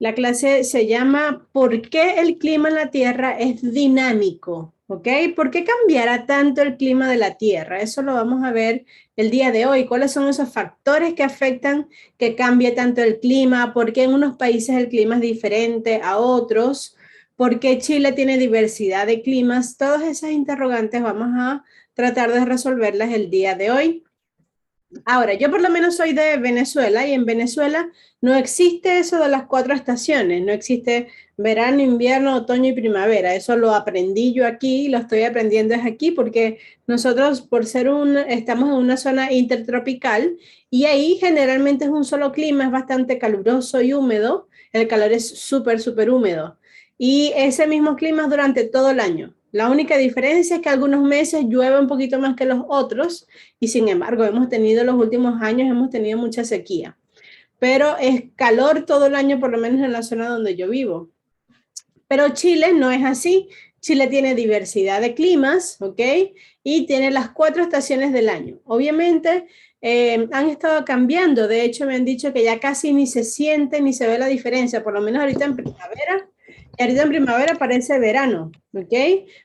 La clase se llama ¿Por qué el clima en la Tierra es dinámico? ¿Ok? ¿Por qué cambiará tanto el clima de la Tierra? Eso lo vamos a ver el día de hoy. ¿Cuáles son esos factores que afectan que cambie tanto el clima? ¿Por qué en unos países el clima es diferente a otros? ¿Por qué Chile tiene diversidad de climas? Todas esas interrogantes vamos a tratar de resolverlas el día de hoy. Ahora, yo por lo menos soy de Venezuela y en Venezuela no existe eso de las 4 estaciones, no existe verano, invierno, otoño y primavera. Eso lo aprendí yo aquí, lo estoy aprendiendo es aquí porque nosotros estamos en una zona intertropical y ahí generalmente es un solo clima, es bastante caluroso y húmedo. El calor es súper, súper húmedo. Y ese mismo clima es durante todo el año. La única diferencia es que algunos meses llueve un poquito más que los otros y sin embargo los últimos años hemos tenido mucha sequía. Pero es calor todo el año, por lo menos en la zona donde yo vivo. Pero Chile no es así. Chile tiene diversidad de climas, ¿ok? Y tiene las 4 estaciones del año. Obviamente han estado cambiando. De hecho, me han dicho que ya casi ni se siente ni se ve la diferencia, por lo menos ahorita en primavera. Y ahorita en primavera parece verano, ¿ok?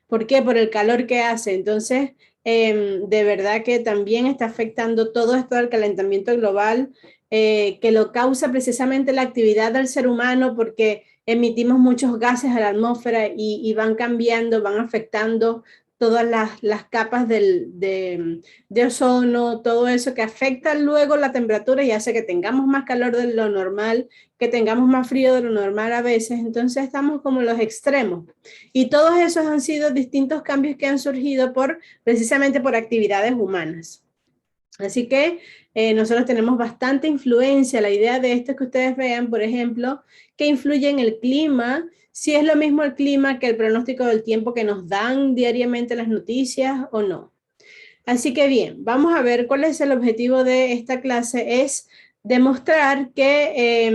¿Por qué? Por el calor que hace. Entonces, de verdad que también está afectando todo esto del calentamiento global, que lo causa precisamente la actividad del ser humano, porque emitimos muchos gases a la atmósfera y van cambiando, van afectando todas las capas de ozono, todo eso que afecta luego la temperatura y hace que tengamos más calor de lo normal, que tengamos más frío de lo normal a veces. Entonces estamos como en los extremos. Y todos esos han sido distintos cambios que han surgido precisamente por actividades humanas. Así que nosotros tenemos bastante influencia. La idea de esto es que ustedes vean, por ejemplo, que influye en el clima, si es lo mismo el clima que el pronóstico del tiempo que nos dan diariamente las noticias o no. Así que bien, vamos a ver cuál es el objetivo de esta clase. Es demostrar que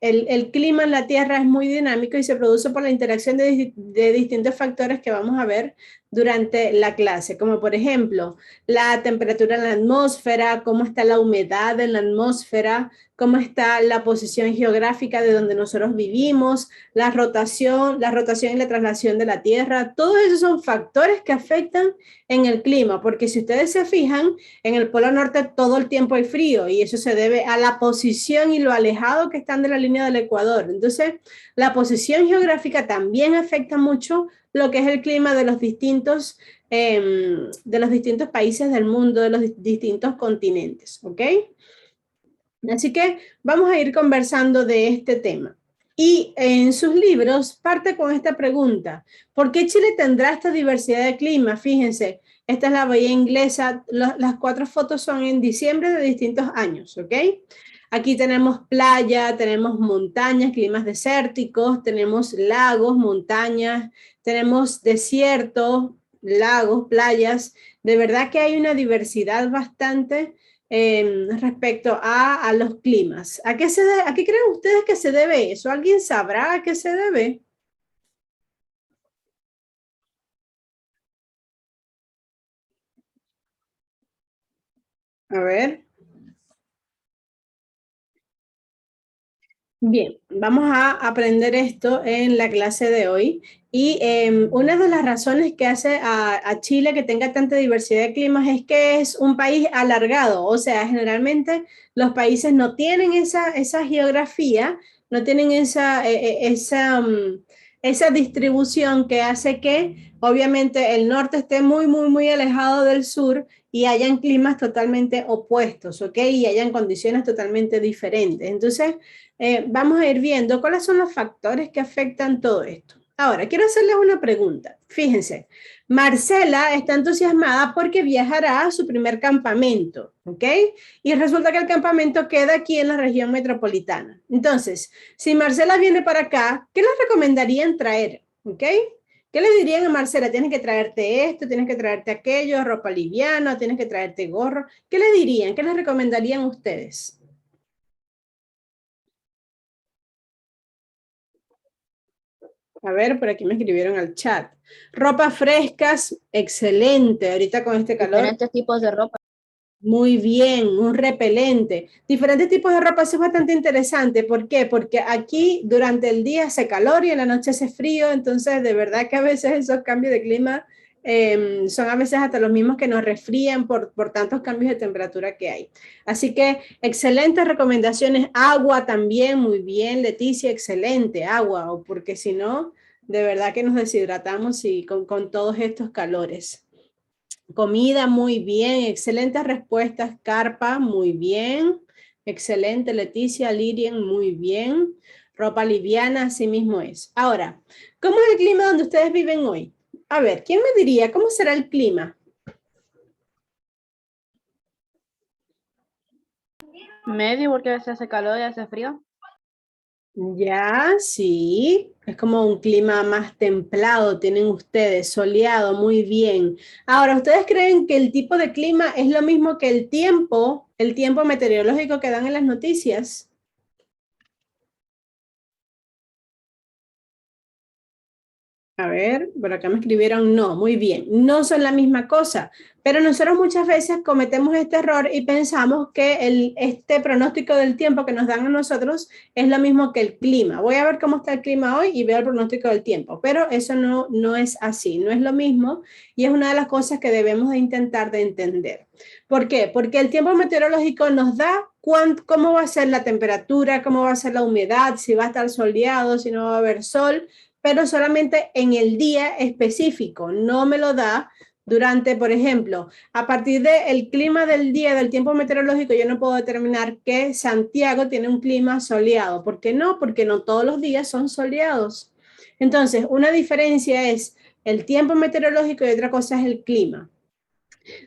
el clima en la Tierra es muy dinámico y se produce por la interacción de distintos factores que vamos a ver durante la clase, como por ejemplo la temperatura en la atmósfera, cómo está la humedad en la atmósfera, cómo está la posición geográfica de donde nosotros vivimos, la rotación y la traslación de la Tierra. Todos esos son factores que afectan en el clima, porque si ustedes se fijan, en el Polo Norte todo el tiempo hay frío y eso se debe a la posición y lo alejado que están de la línea del Ecuador. Entonces, la posición geográfica también afecta mucho lo que es el clima de los distintos países del mundo, de los distintos continentes, ¿ok? Así que vamos a ir conversando de este tema. Y en sus libros parte con esta pregunta: ¿por qué Chile tendrá esta diversidad de clima? Fíjense, esta es la bahía inglesa, las 4 fotos son en diciembre de distintos años, ¿ok? Aquí tenemos playa, tenemos montañas, climas desérticos, tenemos lagos, montañas, tenemos desiertos, lagos, playas. De verdad que hay una diversidad bastante respecto a los climas. ¿A qué creen ustedes que se debe eso? ¿Alguien sabrá a qué se debe? A ver. Bien, vamos a aprender esto en la clase de hoy. Y una de las razones que hace a Chile que tenga tanta diversidad de climas es que es un país alargado. O sea, generalmente los países no tienen esa geografía, no tienen esa distribución que hace que obviamente el norte esté muy, muy, muy alejado del sur y hayan climas totalmente opuestos, ¿ok? Y hayan condiciones totalmente diferentes. Entonces, vamos a ir viendo cuáles son los factores que afectan todo esto. Ahora, quiero hacerles una pregunta. Fíjense, Marcela está entusiasmada porque viajará a su primer campamento, ¿ok? Y resulta que el campamento queda aquí en la región metropolitana. Entonces, si Marcela viene para acá, ¿qué les recomendarían traer? ¿Ok? ¿Qué le dirían a Marcela? Tienes que traerte esto, tienes que traerte aquello, ropa liviana, tienes que traerte gorro. ¿Qué le dirían? ¿Qué les recomendarían ustedes? A ver, por aquí me escribieron al chat. Ropas frescas, excelente. Ahorita con este calor, Diferentes tipos de ropa. Muy bien, un repelente. Diferentes tipos de ropa, eso es bastante interesante. ¿Por qué? Porque aquí durante el día hace calor y en la noche hace frío, entonces de verdad que a veces esos cambios de clima son a veces hasta los mismos que nos resfrían por tantos cambios de temperatura que hay. Así que excelentes recomendaciones. Agua también, muy bien, Leticia, excelente, agua, o porque si no, de verdad que nos deshidratamos y con todos estos calores. Comida, muy bien. Excelentes respuestas, Carpa, muy bien. Excelente, Leticia, Lirian, muy bien. Ropa liviana, así mismo es. Ahora, ¿cómo es el clima donde ustedes viven hoy? A ver, ¿quién me diría cómo será el clima? Medio, porque a veces hace calor y hace frío. Ya, sí, es como un clima más templado, tienen ustedes, soleado, muy bien. Ahora, ¿ustedes creen que el tipo de clima es lo mismo que el tiempo meteorológico que dan en las noticias? A ver, por acá me escribieron no, muy bien, no son la misma cosa, pero nosotros muchas veces cometemos este error y pensamos que este pronóstico del tiempo que nos dan a nosotros es lo mismo que el clima. Voy a ver cómo está el clima hoy y veo el pronóstico del tiempo, pero eso no es así, no es lo mismo y es una de las cosas que debemos de intentar de entender. ¿Por qué? Porque el tiempo meteorológico nos da cómo va a ser la temperatura, cómo va a ser la humedad, si va a estar soleado, si no va a haber sol, pero solamente en el día específico. No me lo da durante, por ejemplo, a partir del clima del día, del tiempo meteorológico, yo no puedo determinar que Santiago tiene un clima soleado. ¿Por qué no? Porque no todos los días son soleados. Entonces, una diferencia es el tiempo meteorológico y otra cosa es el clima.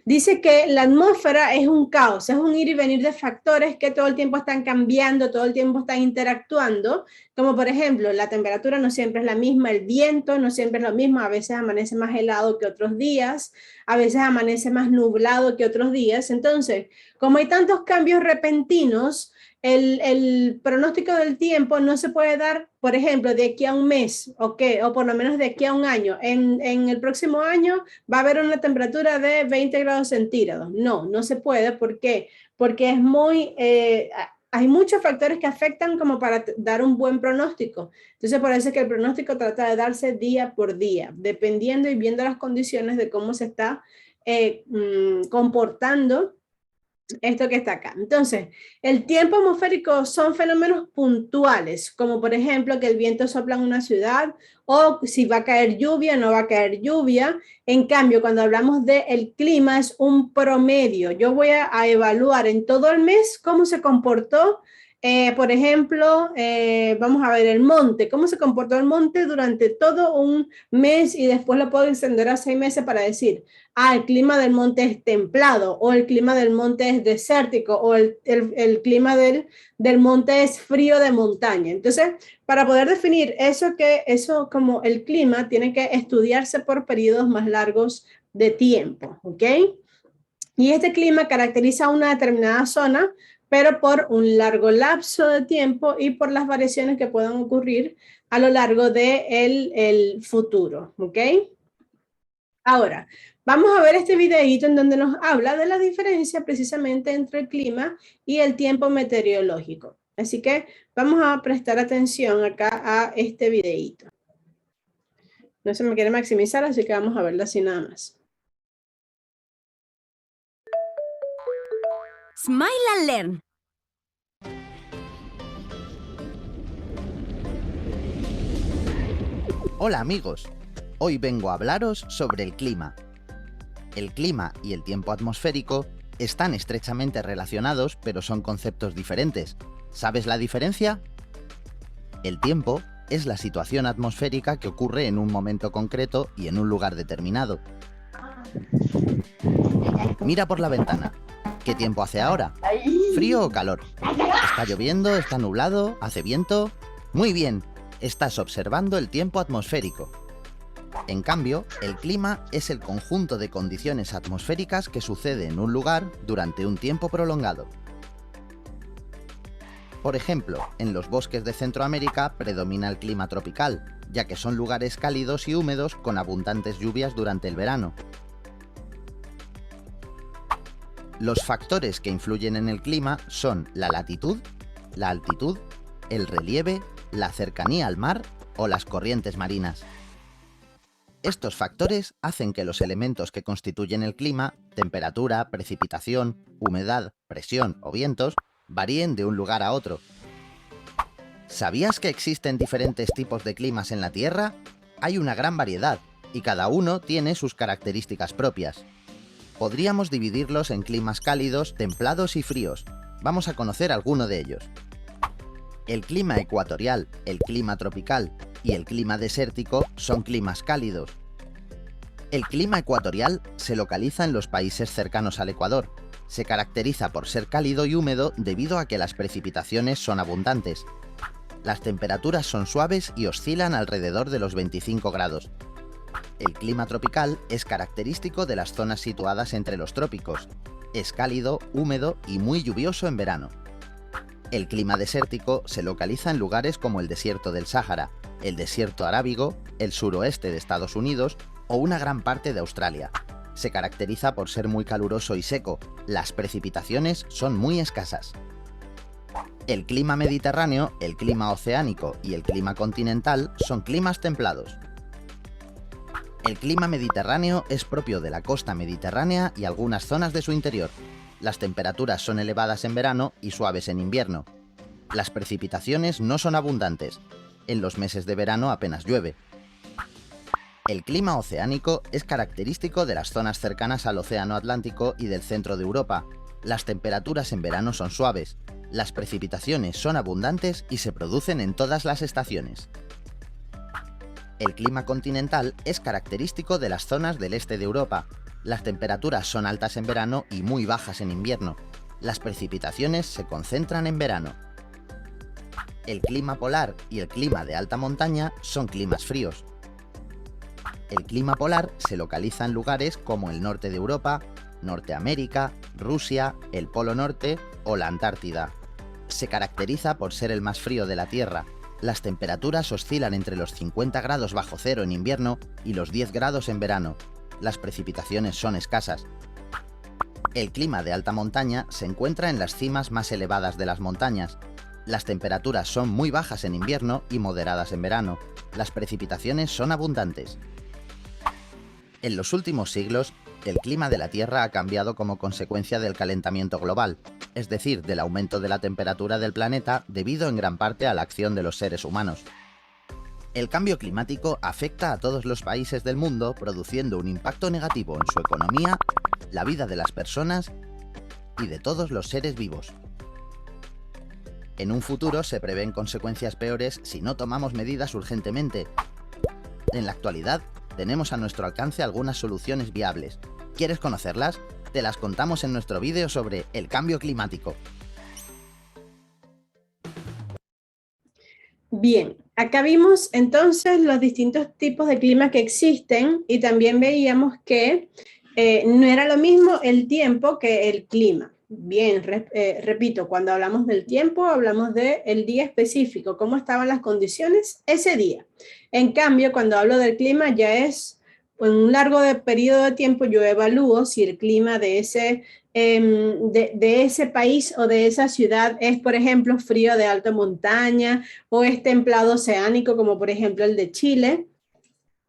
Dice que la atmósfera es un caos, es un ir y venir de factores que todo el tiempo están cambiando, todo el tiempo están interactuando, como por ejemplo, la temperatura no siempre es la misma, el viento no siempre es lo mismo, a veces amanece más helado que otros días, a veces amanece más nublado que otros días. Entonces, como hay tantos cambios repentinos, el pronóstico del tiempo no se puede dar, por ejemplo, de aquí a un mes, ¿okay? O por lo menos de aquí a un año. En el próximo año va a haber una temperatura de 20 grados centígrados. No, no se puede. ¿Por qué? Porque es hay muchos factores que afectan como para dar un buen pronóstico. Entonces, por eso es que el pronóstico trata de darse día por día, dependiendo y viendo las condiciones de cómo se está comportando esto que está acá. Entonces, el tiempo atmosférico son fenómenos puntuales, como por ejemplo que el viento sopla en una ciudad o si va a caer lluvia, no va a caer lluvia. En cambio, cuando hablamos del clima es un promedio. Yo voy a evaluar en todo el mes cómo se comportó. Por ejemplo, vamos a ver el monte, cómo se comportó el monte durante todo un mes y después lo puedo extender a 6 meses para decir, el clima del monte es templado o el clima del monte es desértico o el clima del monte es frío de montaña. Entonces, para poder definir eso como el clima, tiene que estudiarse por periodos más largos de tiempo, ¿ok? Y este clima caracteriza una determinada zona, pero por un largo lapso de tiempo y por las variaciones que puedan ocurrir a lo largo del el futuro, ¿ok? Ahora, vamos a ver este videito en donde nos habla de la diferencia precisamente entre el clima y el tiempo meteorológico. Así que vamos a prestar atención acá a este videito. No se me quiere maximizar, así que vamos a verlo así nada más. Smile and Learn. Hola amigos, hoy vengo a hablaros sobre el clima. El clima y el tiempo atmosférico están estrechamente relacionados, pero son conceptos diferentes. ¿Sabes la diferencia? El tiempo es la situación atmosférica que ocurre en un momento concreto y en un lugar determinado. Mira por la ventana. ¿Qué tiempo hace ahora? ¿Frío o calor? ¿Está lloviendo? ¿Está nublado? ¿Hace viento? Muy bien, estás observando el tiempo atmosférico. En cambio, el clima es el conjunto de condiciones atmosféricas que sucede en un lugar durante un tiempo prolongado. Por ejemplo, en los bosques de Centroamérica predomina el clima tropical, ya que son lugares cálidos y húmedos con abundantes lluvias durante el verano. Los factores que influyen en el clima son la latitud, la altitud, el relieve, la cercanía al mar o las corrientes marinas. Estos factores hacen que los elementos que constituyen el clima, temperatura, precipitación, humedad, presión o vientos, varíen de un lugar a otro. ¿Sabías que existen diferentes tipos de climas en la Tierra? Hay una gran variedad, y cada uno tiene sus características propias. Podríamos dividirlos en climas cálidos, templados y fríos. Vamos a conocer alguno de ellos. El clima ecuatorial, el clima tropical y el clima desértico son climas cálidos. El clima ecuatorial se localiza en los países cercanos al Ecuador. Se caracteriza por ser cálido y húmedo debido a que las precipitaciones son abundantes. Las temperaturas son suaves y oscilan alrededor de los 25 grados. El clima tropical es característico de las zonas situadas entre los trópicos. Es cálido, húmedo y muy lluvioso en verano. El clima desértico se localiza en lugares como el desierto del Sáhara, el desierto arábigo, el suroeste de Estados Unidos o una gran parte de Australia. Se caracteriza por ser muy caluroso y seco. Las precipitaciones son muy escasas. El clima mediterráneo, el clima oceánico y el clima continental son climas templados. El clima mediterráneo es propio de la costa mediterránea y algunas zonas de su interior. Las temperaturas son elevadas en verano y suaves en invierno. Las precipitaciones no son abundantes. En los meses de verano apenas llueve. El clima oceánico es característico de las zonas cercanas al Océano Atlántico y del centro de Europa. Las temperaturas en verano son suaves. Las precipitaciones son abundantes y se producen en todas las estaciones. El clima continental es característico de las zonas del este de Europa. Las temperaturas son altas en verano y muy bajas en invierno. Las precipitaciones se concentran en verano. El clima polar y el clima de alta montaña son climas fríos. El clima polar se localiza en lugares como el norte de Europa, Norteamérica, Rusia, el Polo Norte o la Antártida. Se caracteriza por ser el más frío de la Tierra. Las temperaturas oscilan entre los 50 grados bajo cero en invierno y los 10 grados en verano. Las precipitaciones son escasas. El clima de alta montaña se encuentra en las cimas más elevadas de las montañas. Las temperaturas son muy bajas en invierno y moderadas en verano. Las precipitaciones son abundantes. En los últimos siglos, el clima de la Tierra ha cambiado como consecuencia del calentamiento global, es decir, del aumento de la temperatura del planeta debido en gran parte a la acción de los seres humanos. El cambio climático afecta a todos los países del mundo, produciendo un impacto negativo en su economía, la vida de las personas y de todos los seres vivos. En un futuro se prevén consecuencias peores si no tomamos medidas urgentemente. En la actualidad, tenemos a nuestro alcance algunas soluciones viables. ¿Quieres conocerlas? Te las contamos en nuestro vídeo sobre el cambio climático. Bien, acá vimos entonces los distintos tipos de clima que existen y también veíamos que no era lo mismo el tiempo que el clima. Bien, repito, cuando hablamos del tiempo hablamos del día específico, cómo estaban las condiciones ese día. En cambio, cuando hablo del clima ya es en un largo periodo de tiempo, yo evalúo si el clima de ese país o de esa ciudad es, por ejemplo, frío de alta montaña o es templado oceánico, como por ejemplo el de Chile.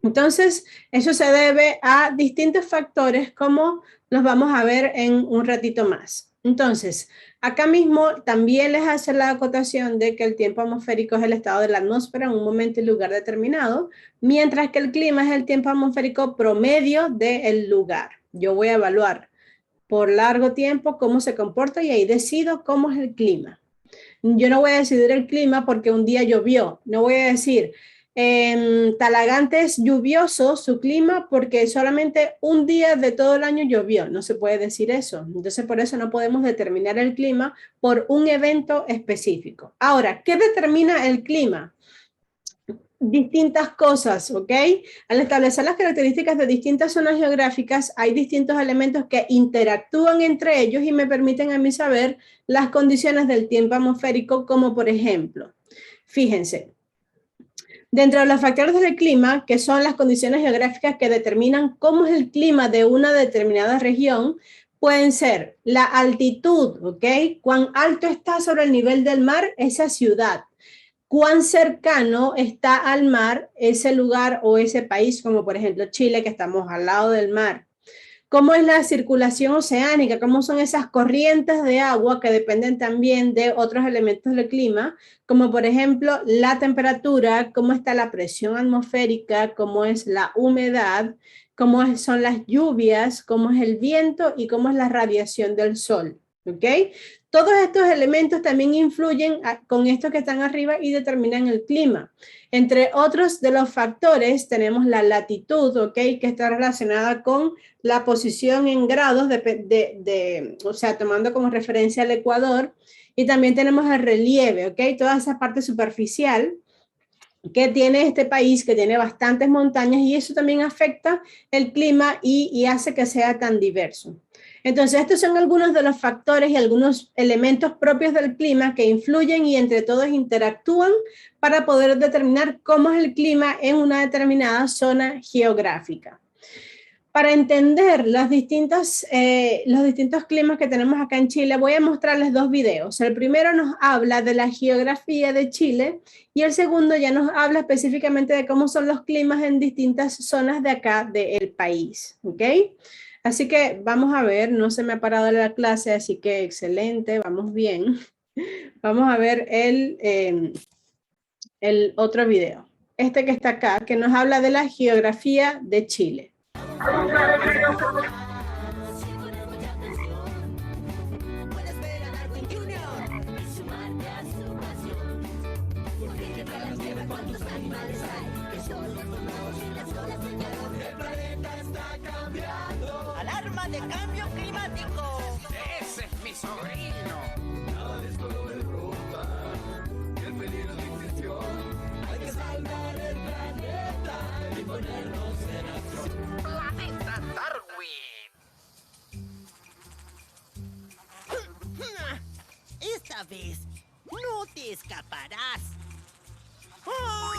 Entonces, eso se debe a distintos factores como los vamos a ver en un ratito más. Entonces, acá mismo también les hace la acotación de que el tiempo atmosférico es el estado de la atmósfera en un momento y lugar determinado, mientras que el clima es el tiempo atmosférico promedio del lugar. Yo voy a evaluar por largo tiempo cómo se comporta y ahí decido cómo es el clima. Yo no voy a decidir el clima porque un día llovió, no voy a decir en Talagante es lluvioso su clima porque solamente un día de todo el año llovió. No se puede decir eso. Entonces, por eso no podemos determinar el clima por un evento específico. Ahora, ¿qué determina el clima? Distintas cosas, ¿ok? Al establecer las características de distintas zonas geográficas, hay distintos elementos que interactúan entre ellos y me permiten a mí saber las condiciones del tiempo atmosférico, como por ejemplo, fíjense, dentro de los factores del clima, que son las condiciones geográficas que determinan cómo es el clima de una determinada región, Pueden ser la altitud, ¿ok? Cuán alto está sobre el nivel del mar esa ciudad. Cuán cercano está al mar ese lugar o ese país, como por ejemplo Chile, que estamos al lado del mar. Cómo es la circulación oceánica, cómo son esas corrientes de agua que dependen también de otros elementos del clima, como por ejemplo la temperatura, cómo está la presión atmosférica, cómo es la humedad, cómo son las lluvias, cómo es el viento y cómo es la radiación del sol. ¿Ok? Todos estos elementos también influyen con estos que están arriba y determinan el clima. Entre otros de los factores tenemos la latitud, ¿ok? Que está relacionada con la posición en grados, o sea, tomando como referencia al Ecuador. Y también tenemos el relieve, ¿ok? Toda esa parte superficial que tiene este país, que tiene bastantes montañas, y eso también afecta el clima y hace que sea tan diverso. Entonces, estos son algunos de los factores y algunos elementos propios del clima que influyen y entre todos interactúan para poder determinar cómo es el clima en una determinada zona geográfica. Para entender los distintos climas que tenemos acá en Chile, voy a mostrarles dos videos. El primero nos habla de la geografía de Chile y el segundo ya nos habla específicamente de cómo son los climas en distintas zonas de acá del país. ¿Ok? Así que vamos a ver, no se me ha parado la clase, así que excelente, vamos bien. Vamos a ver el otro video. Este que está acá, que nos habla de la geografía de Chile. ¡Alarma de cambio climático! ¡Ese es mi sobrino! Nada de esto lo derrumba. El peligro de extinción. Hay que salvar el planeta y ponernos en acción. ¡Planeta Darwin! Esta vez no te escaparás. ¡Oh!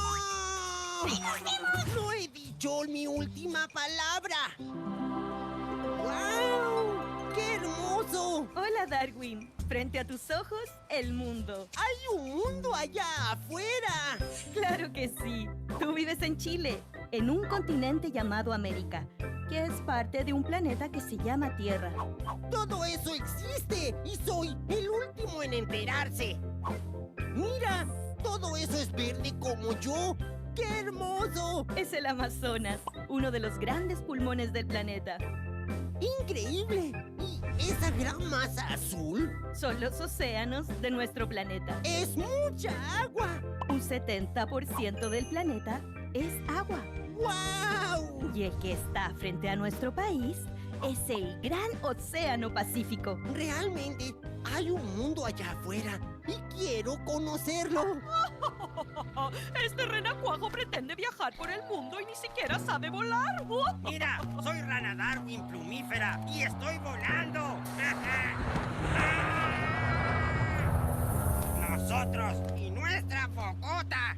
No he dicho mi última palabra. ¡Wow! ¡Qué hermoso! Hola, Darwin. Frente a tus ojos, el mundo. ¡Hay un mundo allá afuera! Claro que sí. Tú vives en Chile, en un continente llamado América, que es parte de un planeta que se llama Tierra. ¡Todo eso existe! ¡Y soy el último en enterarse! ¡Mira! ¡Todo eso es verde como yo! ¡Qué hermoso! Es el Amazonas, uno de los grandes pulmones del planeta. ¡Increíble! ¿Y esa gran masa azul? Son los océanos de nuestro planeta. ¡Es mucha agua! Un 70% del planeta es agua. ¡Wow! Y el que está frente a nuestro país es el Gran Océano Pacífico. Realmente hay un mundo allá afuera y quiero conocerlo. Este renacuajo pretende viajar por el mundo y ni siquiera sabe volar. Mira, soy Rana Darwin plumífera y estoy volando. Nosotros y nuestra focota.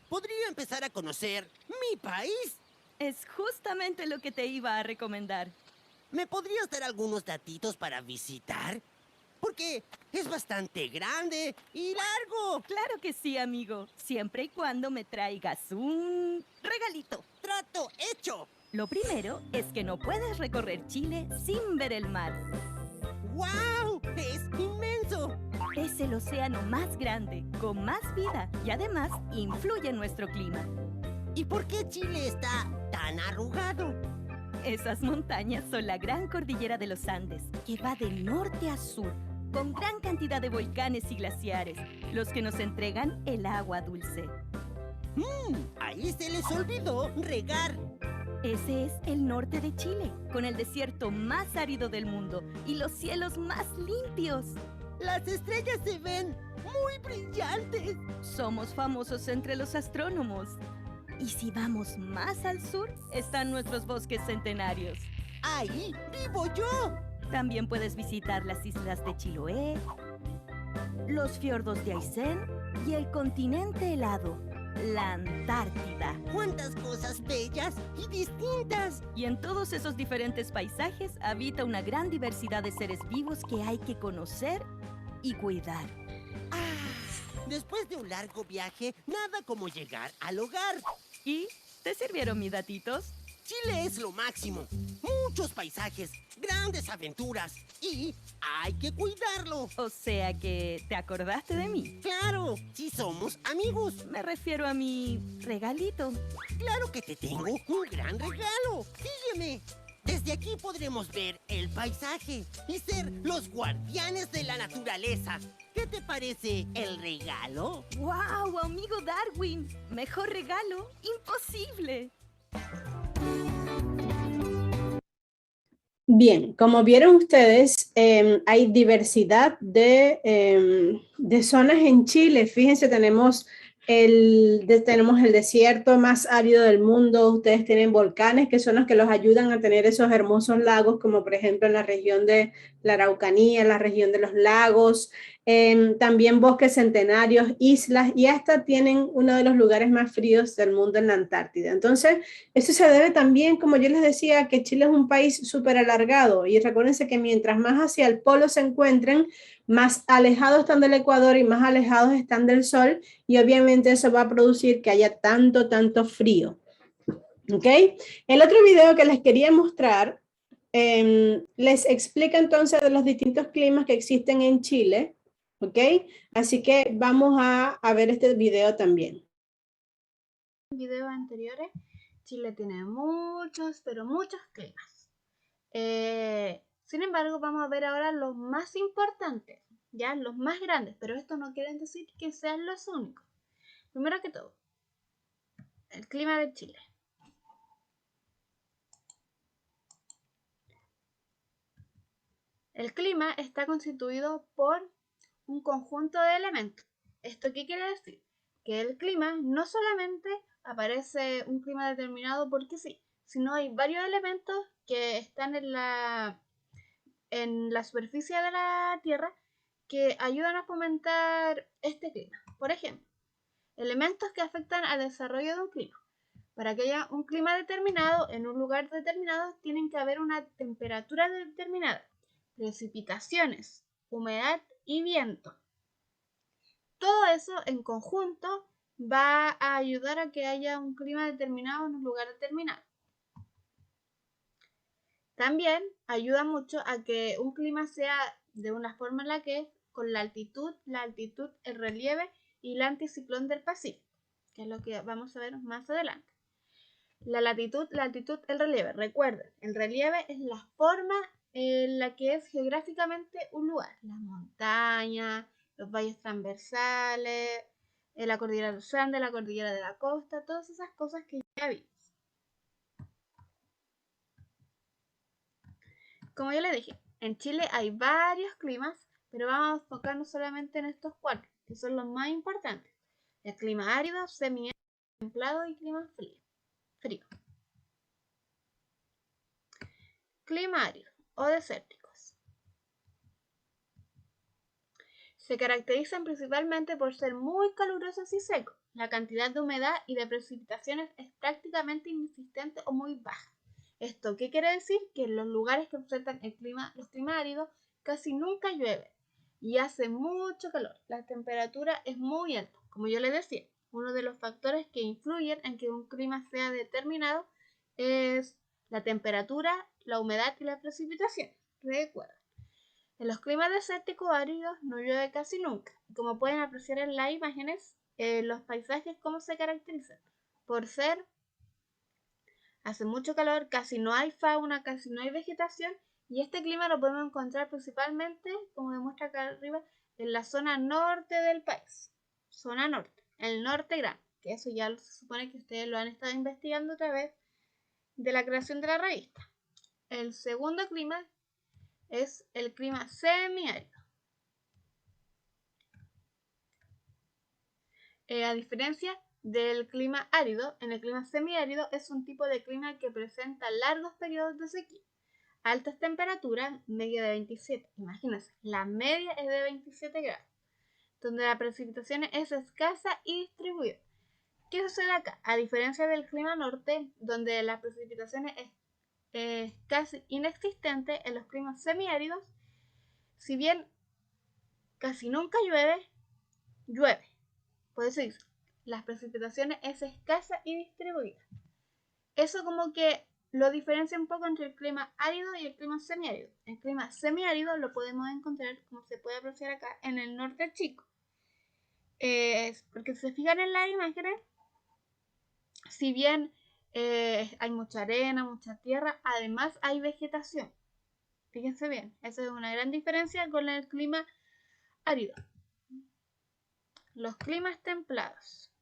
¿Podría empezar a conocer mi país? Es justamente lo que te iba a recomendar. ¿Me podrías dar algunos datitos para visitar? Porque es bastante grande y largo. Claro que sí, amigo. Siempre y cuando me traigas un regalito. ¡Trato hecho! Lo primero es que no puedes recorrer Chile sin ver el mar. ¡Wow! ¡Es inmenso! Es el océano más grande, con más vida y además influye en nuestro clima. ¿Y por qué Chile está tan arrugado? Esas montañas son la gran cordillera de los Andes, que va de norte a sur, con gran cantidad de volcanes y glaciares, los que nos entregan el agua dulce. Ahí se les olvidó regar. Ese es el norte de Chile, con el desierto más árido del mundo y los cielos más limpios. Las estrellas se ven muy brillantes. Somos famosos entre los astrónomos. Y si vamos más al sur, están nuestros bosques centenarios. ¡Ahí vivo yo! También puedes visitar las islas de Chiloé, los fiordos de Aysén y el continente helado. la Antártida. ¡Cuántas cosas bellas y distintas! Y en todos esos diferentes paisajes habita una gran diversidad de seres vivos que hay que conocer y cuidar. Después de un largo viaje, nada como llegar al hogar. ¿Y te sirvieron mis datitos? Chile es lo máximo. Muchos paisajes, grandes aventuras y hay que cuidarlo. O sea que te acordaste de mí. Claro, si somos amigos. Me refiero a mi regalito. Claro que te tengo un gran regalo. Sígueme. Desde aquí podremos ver el paisaje y ser los guardianes de la naturaleza. ¿Qué te parece el regalo? ¡Wow, amigo Darwin! Mejor regalo imposible. Bien, como vieron ustedes, hay diversidad de zonas en Chile. Fíjense, tenemos tenemos el desierto más árido del mundo. Ustedes tienen volcanes que son los que los ayudan a tener esos hermosos lagos, como por ejemplo en la región de la Araucanía, en la región de los lagos. También bosques centenarios, islas, y hasta tienen uno de los lugares más fríos del mundo en la Antártida. Entonces, eso se debe también, como yo les decía, que Chile es un país súper alargado, y recuérdense que mientras más hacia el polo se encuentren, más alejados están del Ecuador y más alejados están del sol, y obviamente eso va a producir que haya tanto frío. ¿Ok? El otro video que les quería mostrar les explica entonces de los distintos climas que existen en Chile. ¿Ok? Así que vamos a ver este video también. En videos anteriores, Chile tiene muchos, pero muchos climas. Sin embargo, vamos a ver ahora los más importantes, ya los más grandes, pero esto no quiere decir que sean los únicos. Primero que todo, el clima de Chile. El clima está constituido por un conjunto de elementos. ¿Esto qué quiere decir? Que el clima no solamente aparece un clima determinado porque sí, sino hay varios elementos que están en la superficie de la Tierra que ayudan a fomentar este clima. Por ejemplo, elementos que afectan al desarrollo de un clima. Para que haya un clima determinado en un lugar determinado, tienen que haber una temperatura determinada, precipitaciones, humedad y viento. Todo eso en conjunto va a ayudar a que haya un clima determinado en un lugar determinado. También ayuda mucho a que un clima sea de una forma en la que es con la altitud, el relieve y el anticiclón del Pacífico, que es lo que vamos a ver más adelante. La latitud, el relieve. Recuerden, el relieve es la forma en la que es geográficamente un lugar. Las montañas, los valles transversales, la cordillera de los Andes, la cordillera de la costa, todas esas cosas que ya vimos. Como ya les dije, en Chile hay varios climas, pero vamos a enfocarnos solamente en estos cuatro, que son los más importantes. El clima árido, semiárido, templado y clima frío. Clima árido o desérticos. Se caracterizan principalmente por ser muy calurosos y secos. La cantidad de humedad y de precipitaciones es prácticamente inexistente o muy baja. ¿Esto qué quiere decir? Que en los lugares que presentan los climas áridos casi nunca llueve y hace mucho calor. La temperatura es muy alta. Como yo les decía, uno de los factores que influyen en que un clima sea determinado es la temperatura, la humedad y la precipitación. Recuerda, en los climas desérticos áridos no llueve casi nunca. Como pueden apreciar en las imágenes, los paisajes cómo se caracterizan por ser hace mucho calor, casi no hay fauna, casi no hay vegetación, y este clima lo podemos encontrar principalmente, como demuestra acá arriba, en la zona norte del país. Zona norte, el norte grande, que eso ya se supone que ustedes lo han estado investigando a través de la creación de la revista. El segundo clima es el clima semiárido. A diferencia del clima árido, en el clima semiárido es un tipo de clima que presenta largos periodos de sequía, altas temperaturas, media de 27, imagínense, la media es de 27 grados, donde la precipitación es escasa y distribuida. ¿Qué sucede acá? A diferencia del clima norte, donde las precipitaciones es casi inexistente, en los climas semiáridos, si bien casi nunca llueve. Por eso dice, las precipitaciones es escasa y distribuida. Eso como que lo diferencia un poco entre el clima árido y el clima semiárido. El clima semiárido lo podemos encontrar, como se puede apreciar acá, en el norte chico. Porque si se fijan en las imágenes, si bien hay mucha arena, mucha tierra, además hay vegetación. Fíjense bien, esa es una gran diferencia con el clima árido. Los climas templados.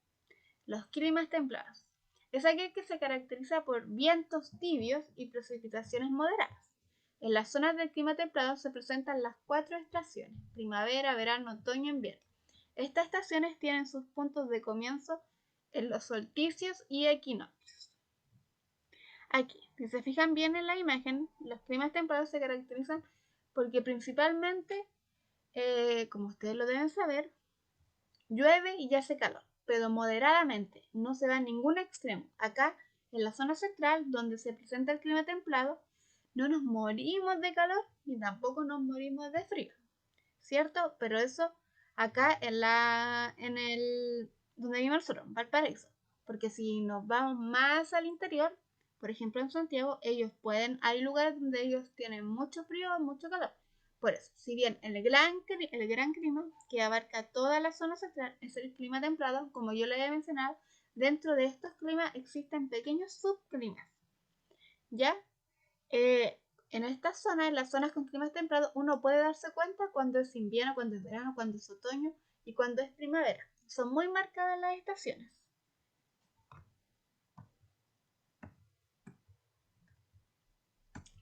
Los climas templados. Es aquel que se caracteriza por vientos tibios y precipitaciones moderadas. En las zonas del clima templado se presentan las 4 estaciones: primavera, verano, otoño, invierno. Estas estaciones tienen sus puntos de comienzo en los solsticios y equinoccios. Aquí, si se fijan bien en la imagen, los climas templados se caracterizan porque principalmente, como ustedes lo deben saber, llueve y hace calor, pero moderadamente, no se va a ningún extremo. Acá, en la zona central, donde se presenta el clima templado, no nos morimos de calor ni tampoco nos morimos de frío, ¿cierto? Pero eso acá donde vivimos nosotros, Valparaíso. Porque si nos vamos más al interior, por ejemplo en Santiago, hay lugares donde ellos tienen mucho frío o mucho calor. Por eso, si bien el gran clima que abarca toda la zona central es el clima templado, como yo le he mencionado, dentro de estos climas existen pequeños subclimas. ¿Ya? En estas zonas, en las zonas con climas templados, uno puede darse cuenta cuando es invierno, cuando es verano, cuando es otoño y cuando es primavera. Son muy marcadas las estaciones.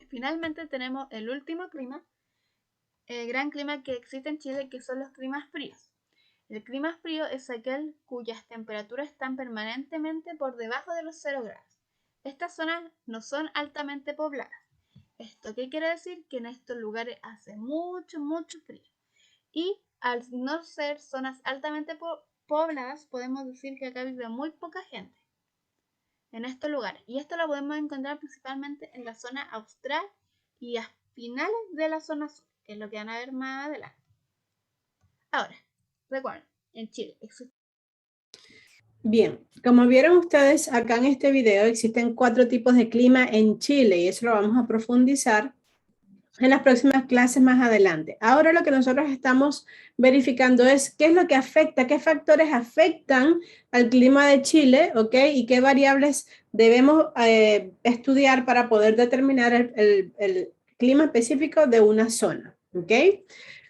Finalmente tenemos el último clima, el gran clima que existe en Chile, que son los climas fríos. El clima frío es aquel cuyas temperaturas están permanentemente por debajo de los 0 grados. Estas zonas no son altamente pobladas. ¿Esto qué quiere decir? Que en estos lugares hace mucho, mucho frío. Y al no ser zonas altamente pobladas, podemos decir que acá vive muy poca gente en estos lugares. Y esto lo podemos encontrar principalmente en la zona austral y a finales de la zona sur, que es lo que van a ver más adelante. Ahora, recuerden, en Chile existe... Bien, como vieron ustedes acá en este video, existen 4 tipos de clima en Chile y eso lo vamos a profundizar en las próximas clases más adelante. Ahora lo que nosotros estamos verificando es qué es lo que afecta, qué factores afectan al clima de Chile, ¿ok? Y qué variables debemos estudiar para poder determinar el clima específico de una zona, ¿ok?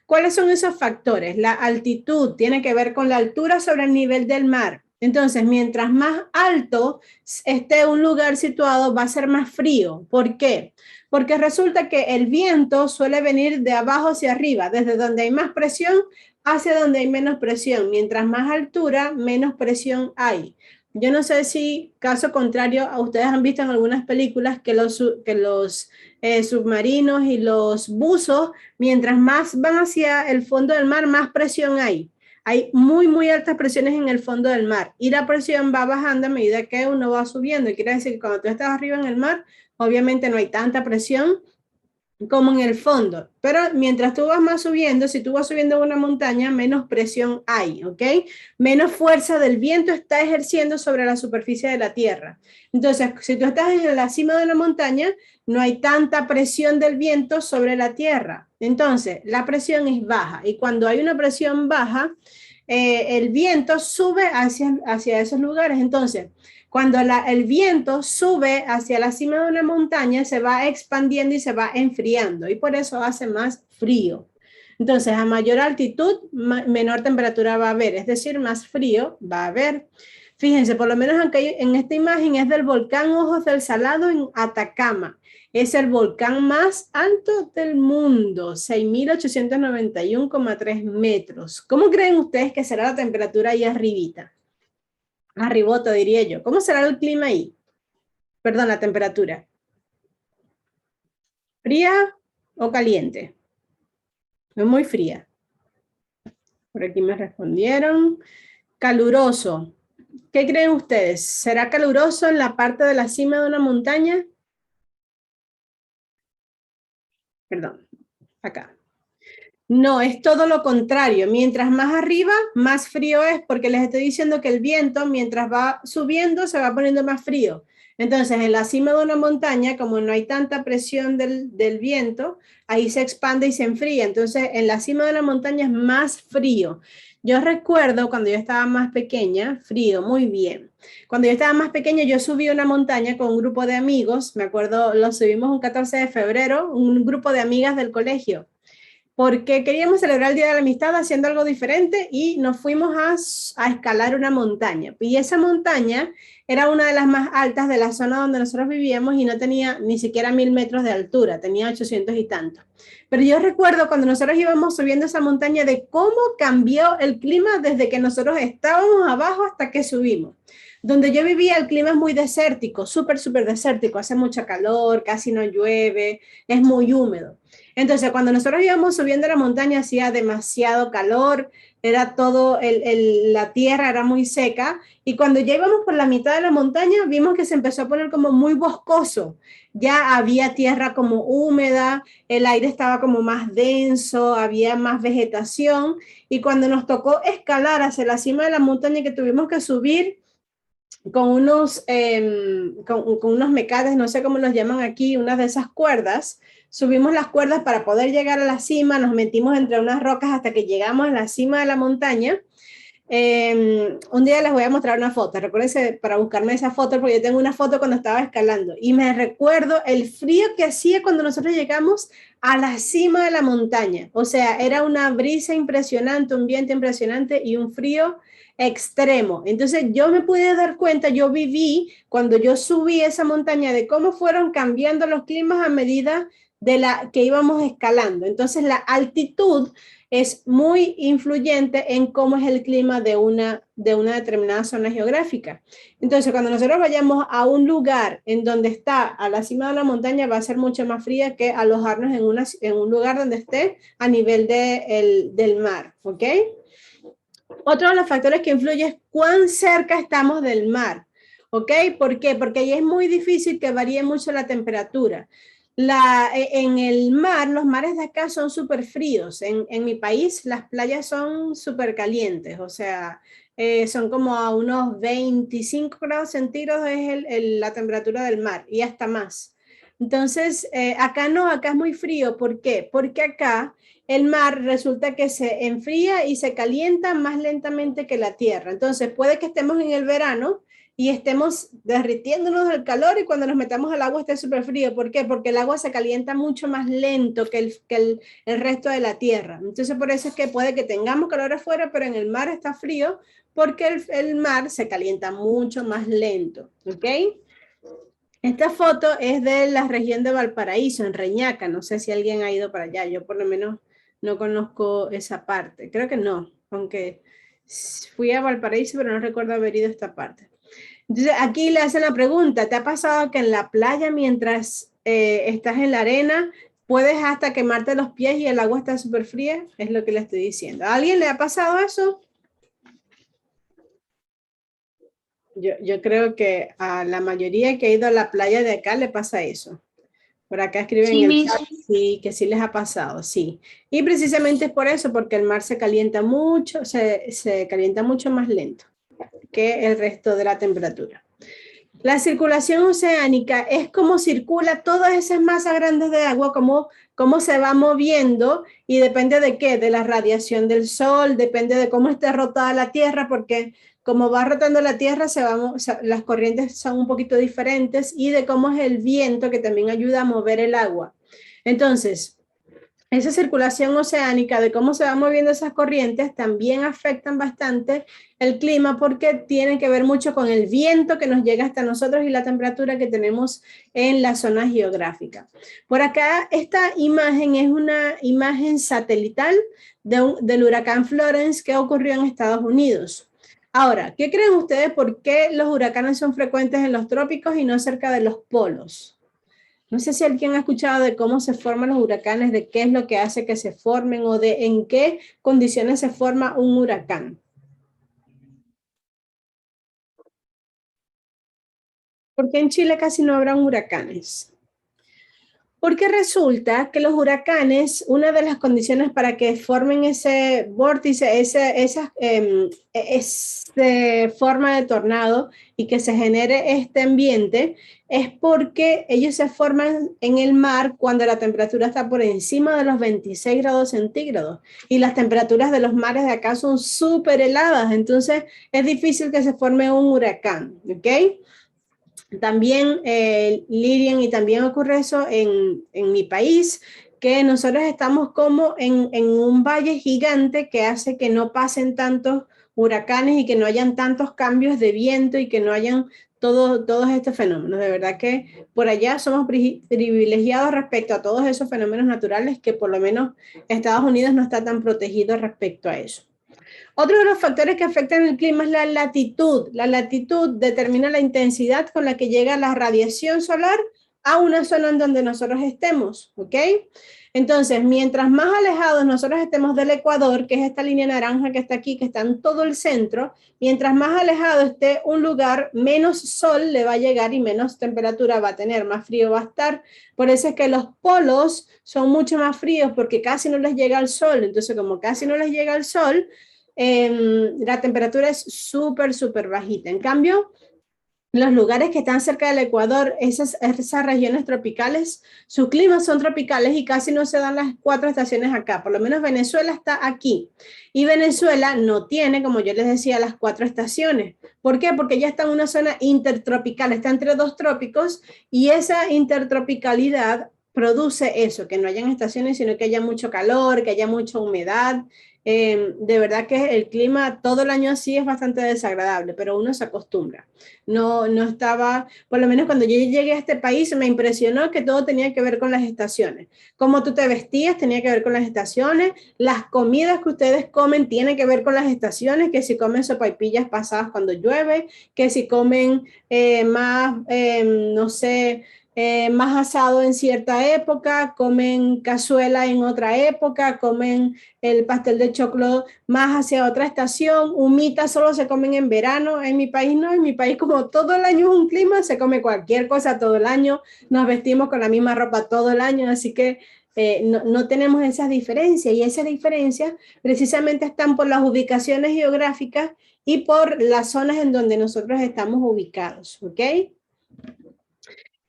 ¿Cuáles son esos factores? La altitud tiene que ver con la altura sobre el nivel del mar. Entonces, mientras más alto esté un lugar situado, va a ser más frío. ¿Por qué? Porque resulta que el viento suele venir de abajo hacia arriba, desde donde hay más presión hacia donde hay menos presión. Mientras más altura, menos presión hay. Yo no sé si, caso contrario, ustedes han visto en algunas películas que los submarinos y los buzos, mientras más van hacia el fondo del mar, más presión hay. Hay muy, muy altas presiones en el fondo del mar y la presión va bajando a medida que uno va subiendo. Y quiere decir que cuando tú estás arriba en el mar, obviamente no hay tanta presión como en el fondo, pero mientras tú vas más subiendo, si tú vas subiendo una montaña, menos presión hay, ¿ok? Menos fuerza del viento está ejerciendo sobre la superficie de la tierra. Entonces, si tú estás en la cima de la montaña, no hay tanta presión del viento sobre la tierra. Entonces, la presión es baja y cuando hay una presión baja, el viento sube hacia esos lugares. Entonces, cuando el viento sube hacia la cima de una montaña, se va expandiendo y se va enfriando y por eso hace más frío. Entonces, a mayor altitud, menor temperatura va a haber, es decir, más frío va a haber. Fíjense, por lo menos aquí en esta imagen es del volcán Ojos del Salado en Atacama. Es el volcán más alto del mundo, 6.891,3 metros. ¿Cómo creen ustedes que será la temperatura ahí arribita? Arribota, diría yo. ¿Cómo será el clima ahí? Perdón, la temperatura. ¿Fría o caliente? Es muy fría. Por aquí me respondieron. Caluroso. ¿Qué creen ustedes? ¿Será caluroso en la parte de la cima de una montaña? Perdón, acá. No, es todo lo contrario. Mientras más arriba, más frío es, porque les estoy diciendo que el viento, mientras va subiendo, se va poniendo más frío. Entonces, en la cima de una montaña, como no hay tanta presión del viento, ahí se expande y se enfría. Entonces, en la cima de la montaña es más frío. Yo recuerdo cuando yo estaba más pequeña, frío, muy bien. Cuando yo estaba más pequeña, yo subí una montaña con un grupo de amigos. Me acuerdo, lo subimos un 14 de febrero, un grupo de amigas del colegio, porque queríamos celebrar el Día de la Amistad haciendo algo diferente y nos fuimos a escalar una montaña. Y esa montaña era una de las más altas de la zona donde nosotros vivíamos y no tenía ni siquiera 1000 metros de altura, tenía 800 y tanto. Pero yo recuerdo cuando nosotros íbamos subiendo esa montaña de cómo cambió el clima desde que nosotros estábamos abajo hasta que subimos. Donde yo vivía el clima es muy desértico, súper desértico, hace mucha calor, casi no llueve, es muy húmedo. Entonces, cuando nosotros íbamos subiendo la montaña, hacía demasiado calor, era todo, la tierra era muy seca, y cuando ya íbamos por la mitad de la montaña, vimos que se empezó a poner como muy boscoso. Ya había tierra como húmeda, el aire estaba como más denso, había más vegetación, y cuando nos tocó escalar hacia la cima de la montaña, que tuvimos que subir con unos mecates, no sé cómo los llaman aquí, unas de esas cuerdas. Subimos las cuerdas para poder llegar a la cima, nos metimos entre unas rocas hasta que llegamos a la cima de la montaña. Un día les voy a mostrar una foto, recuérdense para buscarme esa foto, porque yo tengo una foto cuando estaba escalando, y me recuerdo el frío que hacía cuando nosotros llegamos a la cima de la montaña. O sea, era una brisa impresionante, un viento impresionante y un frío extremo. Entonces yo me pude dar cuenta, yo viví cuando yo subí esa montaña de cómo fueron cambiando los climas a medida de la que íbamos escalando. Entonces la altitud es muy influyente en cómo es el clima de una determinada zona geográfica. Entonces, cuando nosotros vayamos a un lugar en donde está a la cima de la montaña, va a ser mucho más fría que alojarnos en un lugar donde esté a nivel del mar, ¿ok? Otro de los factores que influye es cuán cerca estamos del mar, ¿ok? ¿Por qué? Porque ahí es muy difícil que varíe mucho la temperatura. En el mar, los mares de acá son súper fríos. En mi país, las playas son súper calientes, o sea, son como a unos 25 grados centígrados es la temperatura del mar y hasta más. Entonces, acá no, acá es muy frío. ¿Por qué? Porque acá el mar resulta que se enfría y se calienta más lentamente que la tierra. Entonces, puede que estemos en el verano y estemos derritiéndonos del calor y cuando nos metamos al agua esté súper frío. ¿Por qué? Porque el agua se calienta mucho más lento que el resto de la tierra. Entonces, por eso es que puede que tengamos calor afuera, pero en el mar está frío porque el mar se calienta mucho más lento. ¿Ok? Esta foto es de la región de Valparaíso, en Reñaca. No sé si alguien ha ido para allá. Yo por lo menos no conozco esa parte. Creo que no, aunque fui a Valparaíso, pero no recuerdo haber ido a esta parte. Entonces, aquí le hacen la pregunta, ¿te ha pasado que en la playa, mientras estás en la arena, puedes hasta quemarte los pies y el agua está súper fría? Es lo que le estoy diciendo. ¿A alguien le ha pasado eso? Yo creo que a la mayoría que ha ido a la playa de acá le pasa eso. Por acá escriben Sí, en el Miss. chat sí, que sí les ha pasado, sí. Y precisamente es por eso, porque el mar se calienta mucho, se calienta mucho más lento que el resto de la temperatura. La circulación oceánica es cómo circula todas esas masas grandes de agua, cómo se va moviendo y depende de qué, de la radiación del sol, depende de cómo esté rotada la Tierra, porque como va rotando la Tierra, las corrientes son un poquito diferentes y de cómo es el viento que también ayuda a mover el agua. Entonces, esa circulación oceánica, de cómo se van moviendo esas corrientes, también afectan bastante el clima porque tiene que ver mucho con el viento que nos llega hasta nosotros y la temperatura que tenemos en la zona geográfica. Por acá, esta imagen es una imagen satelital del huracán Florence que ocurrió en Estados Unidos. Ahora, ¿qué creen ustedes por qué los huracanes son frecuentes en los trópicos y no cerca de los polos? No sé si alguien ha escuchado de cómo se forman los huracanes, de qué es lo que hace que se formen o de en qué condiciones se forma un huracán. ¿Por qué en Chile casi no habrán huracanes? Porque resulta que los huracanes, una de las condiciones para que formen ese vórtice, esa forma de tornado y que se genere este ambiente, es porque ellos se forman en el mar cuando la temperatura está por encima de los 26 grados centígrados. Y las temperaturas de los mares de acá son súper heladas, entonces es difícil que se forme un huracán, ¿ok? También, Lilian, y también ocurre eso en mi país, que nosotros estamos como en un valle gigante que hace que no pasen tantos huracanes y que no hayan tantos cambios de viento y que no hayan todos estos fenómenos. De verdad que por allá somos privilegiados respecto a todos esos fenómenos naturales que por lo menos Estados Unidos no está tan protegido respecto a eso. Otro de los factores que afectan el clima es la latitud. La latitud determina la intensidad con la que llega la radiación solar a una zona en donde nosotros estemos, ¿ok? Entonces, mientras más alejados nosotros estemos del ecuador, que es esta línea naranja que está aquí, que está en todo el centro, mientras más alejado esté un lugar, menos sol le va a llegar y menos temperatura va a tener, más frío va a estar. Por eso es que los polos son mucho más fríos porque casi no les llega el sol. Entonces, como casi no les llega el sol, la temperatura es súper bajita. En cambio, los lugares que están cerca del Ecuador, esas regiones tropicales, sus climas son tropicales y casi no se dan las 4 estaciones acá. Por lo menos Venezuela está aquí. Y Venezuela no tiene, como yo les decía, las 4 estaciones. ¿Por qué? Porque ya está en una zona intertropical, está entre 2 trópicos y esa intertropicalidad produce eso, que no hayan estaciones, sino que haya mucho calor, que haya mucha humedad. De verdad que el clima todo el año así es bastante desagradable, pero uno se acostumbra. No estaba, por lo menos cuando yo llegué a este país me impresionó que todo tenía que ver con las estaciones. Cómo tú te vestías tenía que ver con las estaciones, las comidas que ustedes comen tienen que ver con las estaciones, que si comen sopaipillas pasadas cuando llueve, que si comen no sé, más asado en cierta época, comen cazuela en otra época, comen el pastel de choclo más hacia otra estación, humitas solo se comen en verano. En mi país no, en mi país como todo el año es un clima, se come cualquier cosa todo el año, nos vestimos con la misma ropa todo el año, así que no tenemos esas diferencias, y esas diferencias precisamente están por las ubicaciones geográficas y por las zonas en donde nosotros estamos ubicados, ¿ok?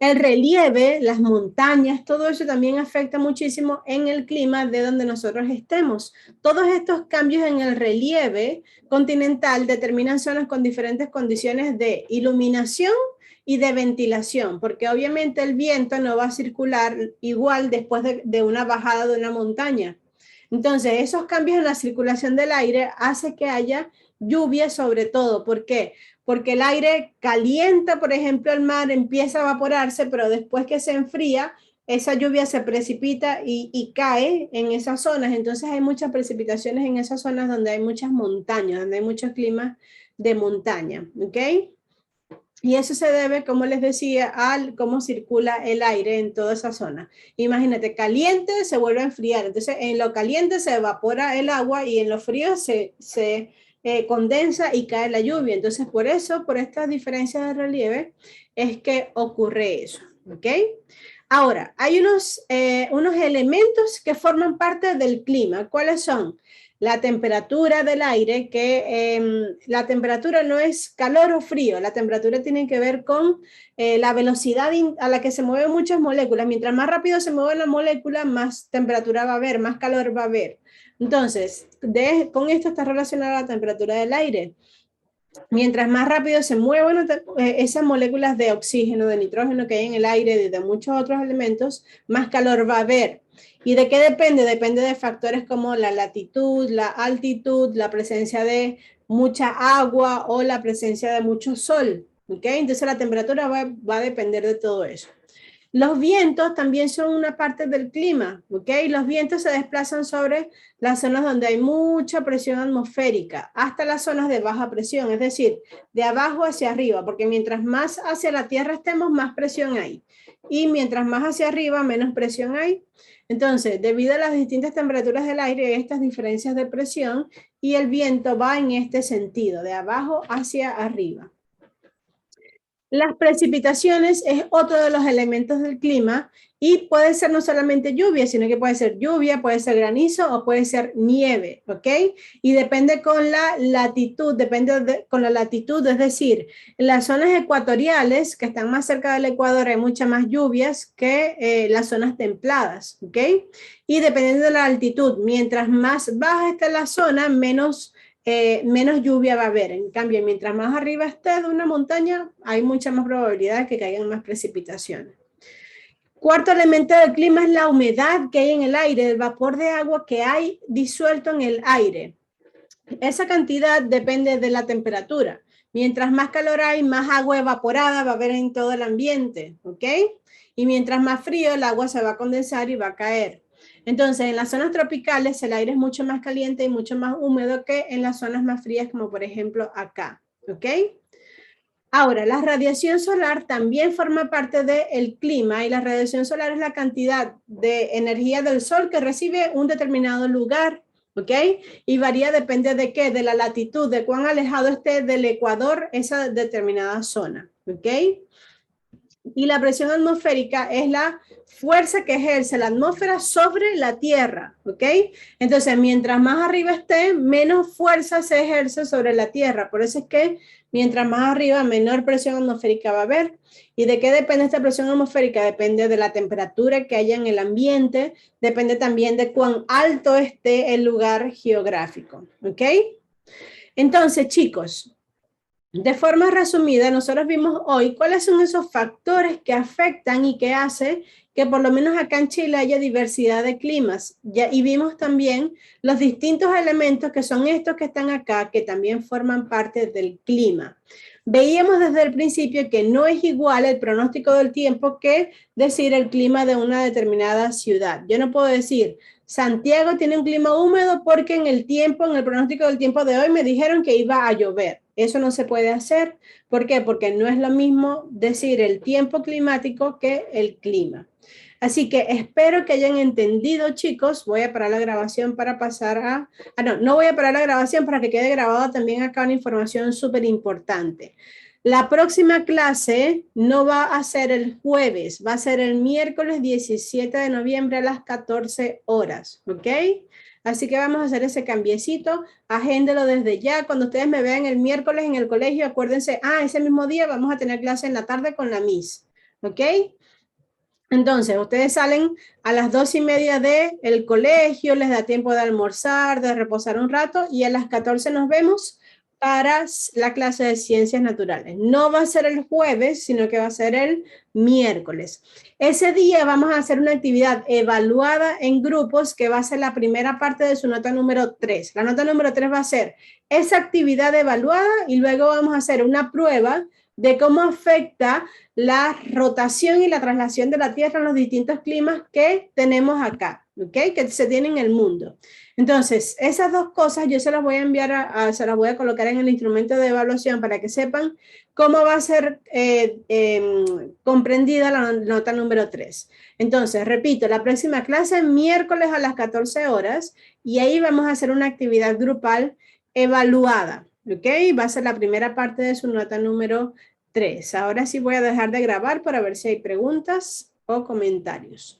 El relieve, las montañas, todo eso también afecta muchísimo en el clima de donde nosotros estemos. Todos estos cambios en el relieve continental determinan zonas con diferentes condiciones de iluminación y de ventilación, porque obviamente el viento no va a circular igual después de una bajada de una montaña. Entonces, esos cambios en la circulación del aire hace que haya lluvia sobre todo. ¿Por qué? Porque el aire calienta, por ejemplo, el mar empieza a evaporarse, pero después que se enfría, esa lluvia se precipita y cae en esas zonas. Entonces hay muchas precipitaciones en esas zonas donde hay muchas montañas, donde hay muchos climas de montaña, ¿ok? Y eso se debe, como les decía, a cómo circula el aire en toda esa zona. Imagínate, caliente se vuelve a enfriar. Entonces, en lo caliente se evapora el agua y en lo frío se condensa y cae la lluvia. Entonces, por eso, por estas diferencias de relieve, es que ocurre eso, ¿ok? Ahora, hay unos elementos que forman parte del clima. ¿Cuáles son? La temperatura del aire, que la temperatura no es calor o frío, la temperatura tiene que ver con la velocidad a la que se mueven muchas moléculas. Mientras más rápido se mueve la molécula, más temperatura va a haber, más calor va a haber. Entonces, con esto está relacionada la temperatura del aire. Mientras más rápido se mueven esas moléculas de oxígeno, de nitrógeno que hay en el aire y de muchos otros elementos, más calor va a haber. ¿Y de qué depende? Depende de factores como la latitud, la altitud, la presencia de mucha agua o la presencia de mucho sol. ¿Okay? Entonces la temperatura va a depender de todo eso. Los vientos también son una parte del clima, ¿ok? Los vientos se desplazan sobre las zonas donde hay mucha presión atmosférica, hasta las zonas de baja presión, es decir, de abajo hacia arriba, porque mientras más hacia la tierra estemos, más presión hay. Y mientras más hacia arriba, menos presión hay. Entonces, debido a las distintas temperaturas del aire, hay estas diferencias de presión y el viento va en este sentido, de abajo hacia arriba. Las precipitaciones es otro de los elementos del clima y puede ser no solamente lluvia, sino que puede ser lluvia, puede ser granizo o puede ser nieve, ¿ok? Y depende con la latitud, con la latitud, es decir, en las zonas ecuatoriales que están más cerca del Ecuador hay muchas más lluvias que las zonas templadas, ¿ok? Y dependiendo de la altitud, mientras más baja esté la zona, menos lluvia va a haber. En cambio, mientras más arriba esté de una montaña, hay mucha más probabilidad de que caigan más precipitaciones. Cuarto elemento del clima es la humedad que hay en el aire, el vapor de agua que hay disuelto en el aire. Esa cantidad depende de la temperatura. Mientras más calor hay, más agua evaporada va a haber en todo el ambiente, ¿ok? Y mientras más frío, el agua se va a condensar y va a caer. Entonces, en las zonas tropicales el aire es mucho más caliente y mucho más húmedo que en las zonas más frías, como por ejemplo acá, ¿ok? Ahora, la radiación solar también forma parte del clima y la radiación solar es la cantidad de energía del sol que recibe un determinado lugar, ¿ok? Y varía, depende de qué, de la latitud, de cuán alejado esté del ecuador esa determinada zona, ¿ok? Y la presión atmosférica es la fuerza que ejerce la atmósfera sobre la Tierra, ¿ok? Entonces, mientras más arriba esté, menos fuerza se ejerce sobre la Tierra. Por eso es que mientras más arriba, menor presión atmosférica va a haber. ¿Y de qué depende esta presión atmosférica? Depende de la temperatura que haya en el ambiente, depende también de cuán alto esté el lugar geográfico, ¿ok? Entonces, chicos, de forma resumida, nosotros vimos hoy cuáles son esos factores que afectan y que hacen que por lo menos acá en Chile haya diversidad de climas. Y vimos también los distintos elementos que son estos que están acá, que también forman parte del clima. Veíamos desde el principio que no es igual el pronóstico del tiempo que decir el clima de una determinada ciudad. Yo no puedo decir, Santiago tiene un clima húmedo porque en el pronóstico del tiempo de hoy me dijeron que iba a llover. Eso no se puede hacer. ¿Por qué? Porque no es lo mismo decir el tiempo climático que el clima. Así que espero que hayan entendido, chicos. Voy a parar la grabación para pasar a... no voy a parar la grabación para que quede grabada también acá una información súper importante. La próxima clase no va a ser el jueves, va a ser el miércoles 17 de noviembre a las 14 horas, ¿ok? Así que vamos a hacer ese cambiecito, agéndelo desde ya. Cuando ustedes me vean el miércoles en el colegio, acuérdense, ese mismo día vamos a tener clase en la tarde con la Miss, ¿ok? Entonces, ustedes salen a las 2:30 del colegio, les da tiempo de almorzar, de reposar un rato y a las 14 nos vemos para la clase de ciencias naturales. No va a ser el jueves, sino que va a ser el miércoles. Ese día vamos a hacer una actividad evaluada en grupos que va a ser la primera parte de su nota número 3. La nota número 3 va a ser esa actividad evaluada y luego vamos a hacer una prueba de cómo afecta la rotación y la traslación de la Tierra en los distintos climas que tenemos acá, ¿ok? Que se tienen en el mundo. Entonces, esas dos cosas yo se las voy a enviar, se las voy a colocar en el instrumento de evaluación para que sepan cómo va a ser comprendida la nota número 3. Entonces, repito, la próxima clase miércoles a las 14 horas y ahí vamos a hacer una actividad grupal evaluada, ¿ok? Va a ser la primera parte de su nota número 3. Ahora sí voy a dejar de grabar para ver si hay preguntas o comentarios.